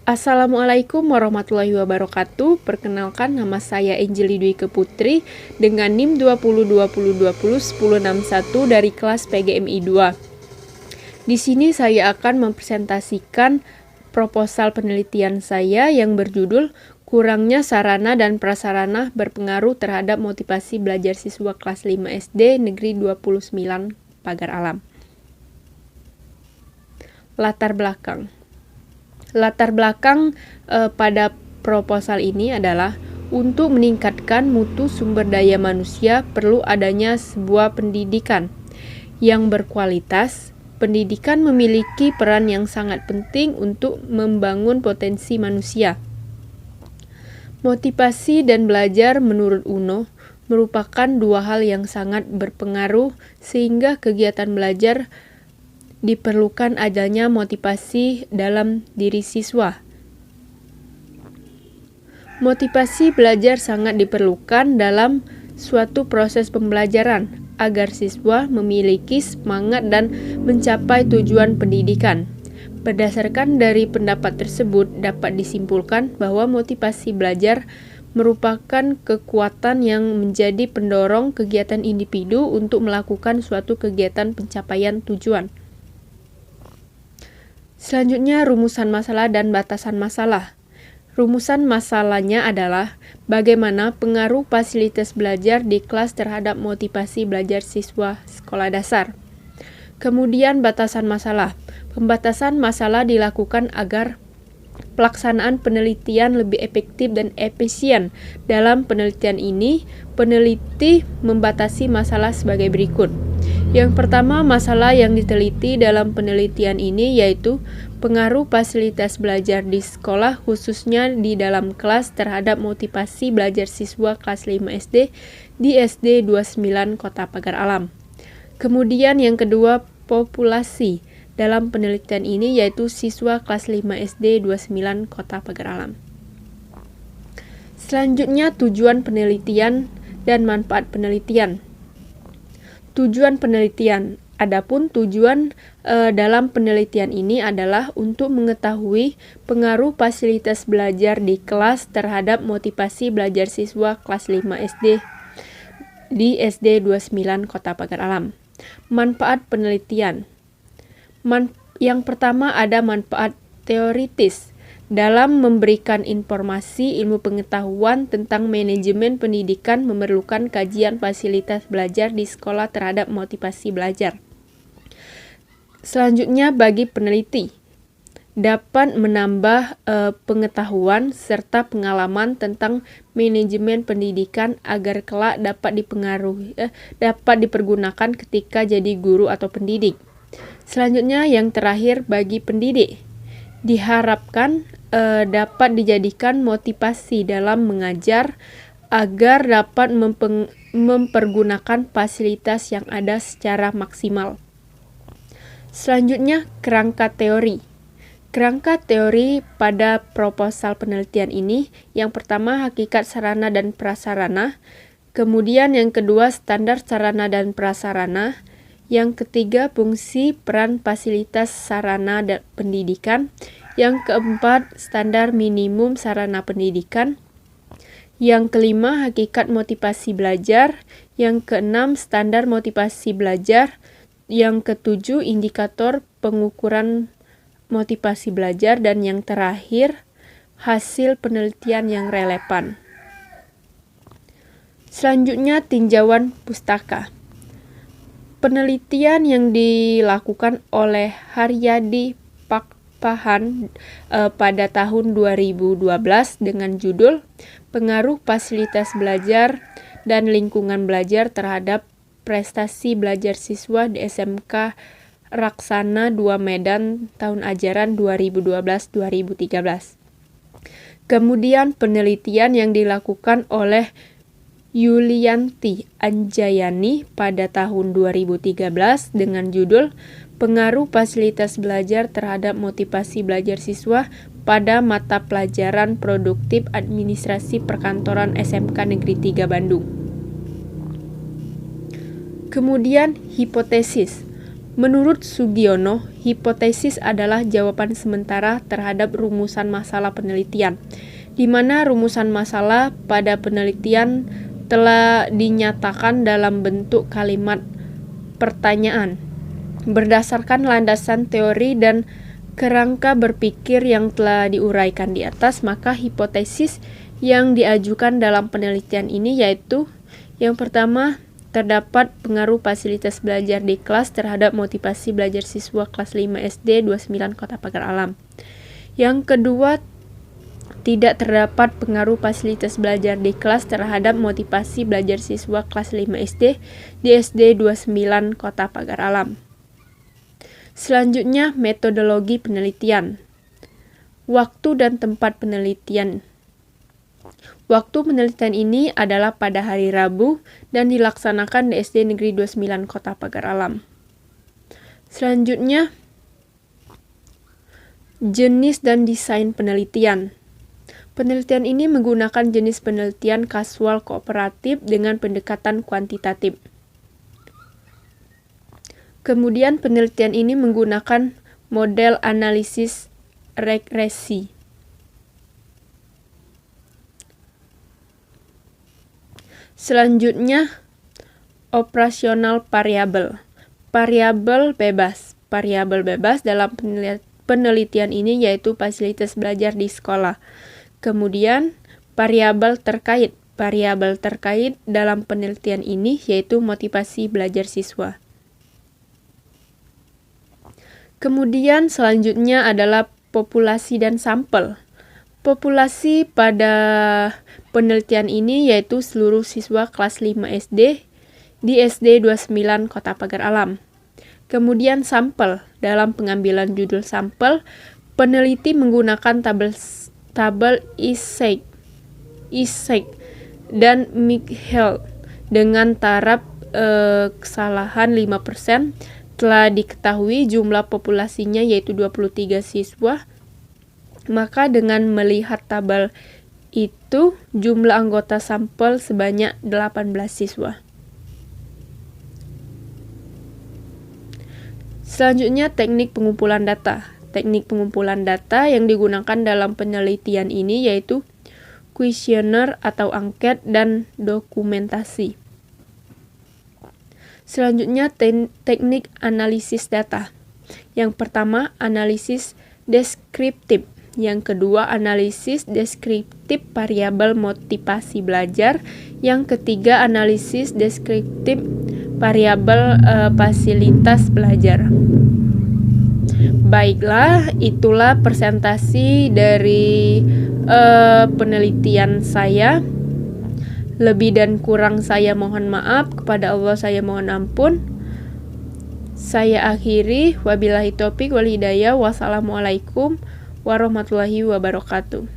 Assalamualaikum warahmatullahi wabarakatuh. Perkenalkan, nama saya Angelly Dwi Keputri dengan NIM 202020201061 dari kelas PGMI 2. Di sini saya akan mempresentasikan proposal penelitian saya yang berjudul Kurangnya sarana dan prasarana berpengaruh terhadap motivasi belajar siswa kelas 5 SD Negeri 29 Pagar Alam. Latar belakang pada proposal ini adalah untuk meningkatkan mutu sumber daya manusia perlu adanya sebuah pendidikan yang berkualitas. Pendidikan memiliki peran yang sangat penting untuk membangun potensi manusia. Motivasi dan belajar menurut UNO merupakan dua hal yang sangat berpengaruh sehingga kegiatan belajar diperlukan adanya motivasi dalam diri siswa. Motivasi belajar sangat diperlukan dalam suatu proses pembelajaran agar siswa memiliki semangat dan mencapai tujuan pendidikan. Berdasarkan dari pendapat tersebut, dapat disimpulkan bahwa motivasi belajar merupakan kekuatan yang menjadi pendorong kegiatan individu untuk melakukan suatu kegiatan pencapaian tujuan. Selanjutnya, rumusan masalah dan batasan masalah. Rumusan masalahnya adalah bagaimana pengaruh fasilitas belajar di kelas terhadap motivasi belajar siswa sekolah dasar. Kemudian batasan masalah. Pembatasan masalah dilakukan agar pelaksanaan penelitian lebih efektif dan efisien. Dalam penelitian ini, peneliti membatasi masalah sebagai berikut. Yang pertama, masalah yang diteliti dalam penelitian ini yaitu pengaruh fasilitas belajar di sekolah khususnya di dalam kelas terhadap motivasi belajar siswa kelas 5 SD di SD 29 Kota Pagar Alam. Kemudian yang kedua, populasi dalam penelitian ini yaitu siswa kelas 5 SD 29 Kota Pagar Alam. Selanjutnya, tujuan penelitian dan manfaat penelitian. Tujuan penelitian. Adapun tujuan dalam penelitian ini adalah untuk mengetahui pengaruh fasilitas belajar di kelas terhadap motivasi belajar siswa kelas 5 SD di SD 29 Kota Pagar Alam. Manfaat penelitian. Yang pertama ada manfaat teoritis dalam memberikan informasi ilmu pengetahuan tentang manajemen pendidikan memerlukan kajian fasilitas belajar di sekolah terhadap motivasi belajar. Selanjutnya bagi peneliti dapat menambah pengetahuan serta pengalaman tentang manajemen pendidikan agar kelak dapat dipergunakan ketika jadi guru atau pendidik. Selanjutnya yang terakhir bagi pendidik, diharapkan dapat dijadikan motivasi dalam mengajar agar dapat mempergunakan fasilitas yang ada secara maksimal. Selanjutnya kerangka teori. Kerangka teori pada proposal penelitian ini, yang pertama hakikat sarana dan prasarana, kemudian yang kedua standar sarana dan prasarana, yang ketiga, fungsi peran fasilitas sarana pendidikan. Yang keempat, standar minimum sarana pendidikan. Yang kelima, hakikat motivasi belajar. Yang keenam, standar motivasi belajar. Yang ketujuh, indikator pengukuran motivasi belajar. Dan yang terakhir, hasil penelitian yang relevan. Selanjutnya, tinjauan pustaka. Penelitian yang dilakukan oleh Haryadi Pakpahan pada tahun 2012 dengan judul Pengaruh Fasilitas Belajar dan Lingkungan Belajar terhadap Prestasi Belajar Siswa di SMK Raksana 2 Medan tahun ajaran 2012-2013. Kemudian penelitian yang dilakukan oleh Yulianti Anjayani pada tahun 2013 dengan judul Pengaruh Fasilitas Belajar terhadap Motivasi Belajar Siswa pada Mata Pelajaran Produktif Administrasi Perkantoran SMK Negeri 3 Bandung. Kemudian hipotesis. Menurut Sugiono, hipotesis adalah jawaban sementara terhadap rumusan masalah penelitian, di mana rumusan masalah pada penelitian telah dinyatakan dalam bentuk kalimat pertanyaan, berdasarkan landasan teori dan kerangka berpikir yang telah diuraikan di atas. Maka hipotesis yang diajukan dalam penelitian ini yaitu yang pertama, terdapat pengaruh fasilitas belajar di kelas terhadap motivasi belajar siswa kelas 5 SD 29 Kota Pagar Alam. Yang kedua, tidak terdapat pengaruh fasilitas belajar di kelas terhadap motivasi belajar siswa kelas 5 SD di SD 29 Kota Pagar Alam. Selanjutnya, metodologi penelitian. Waktu dan tempat penelitian. Waktu penelitian ini adalah pada hari Rabu dan dilaksanakan di SD Negeri 29 Kota Pagar Alam. Selanjutnya, jenis dan desain penelitian. Penelitian ini menggunakan jenis penelitian kasual kooperatif dengan pendekatan kuantitatif. Kemudian penelitian ini menggunakan model analisis regresi. Selanjutnya, operasional variabel. Variabel bebas. Variabel bebas dalam penelitian ini yaitu fasilitas belajar di sekolah. Kemudian, variabel terkait. Variabel terkait dalam penelitian ini yaitu motivasi belajar siswa. Kemudian selanjutnya adalah populasi dan sampel. Populasi pada penelitian ini yaitu seluruh siswa kelas 5 SD di SD 29 Kota Pagar Alam. Kemudian sampel. Dalam pengambilan judul sampel, peneliti menggunakan tabel Isaac dan Michael dengan taraf kesalahan 5%. Telah diketahui jumlah populasinya yaitu 23 siswa. Maka dengan melihat tabel itu, jumlah anggota sampel sebanyak 18 siswa. Selanjutnya, teknik pengumpulan data. Teknik pengumpulan data yang digunakan dalam penelitian ini yaitu kuesioner atau angket dan dokumentasi. Selanjutnya, teknik analisis data. Yang pertama, analisis deskriptif. Yang kedua, analisis deskriptif variabel motivasi belajar. Yang ketiga, analisis deskriptif variabel fasilitas belajar. Baiklah, itulah presentasi dari penelitian saya. Lebih dan kurang saya mohon maaf, kepada Allah saya mohon ampun. Saya akhiri, wabillahi taufiq wal hidayah. Wassalamualaikum warahmatullahi wabarakatuh.